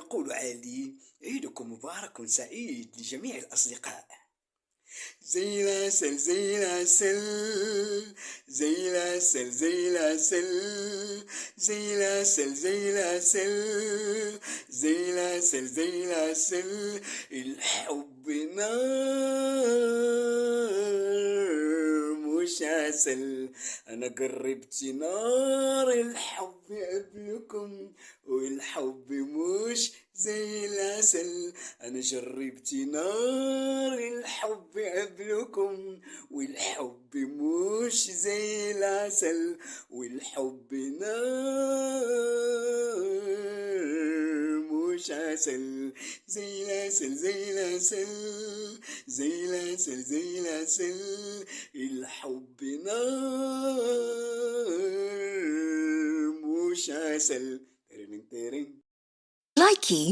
يقول علي: عيدكم مبارك سعيد لجميع الأصدقاء. زي العسل زي العسل، زي العسل زي العسل، زي العسل زي العسل، زي العسل زي العسل. الحب نار مش عسل، أنا قربت نار الحب قبلكم، والحب مش زي العسل. أنا جربت نار الحب قبلكم، والحب مش زي العسل، والحب نار مش عسل. زي العسل زي العسل، زي العسل زي العسل. الحب نار مش عسل. ترن ترن. Likey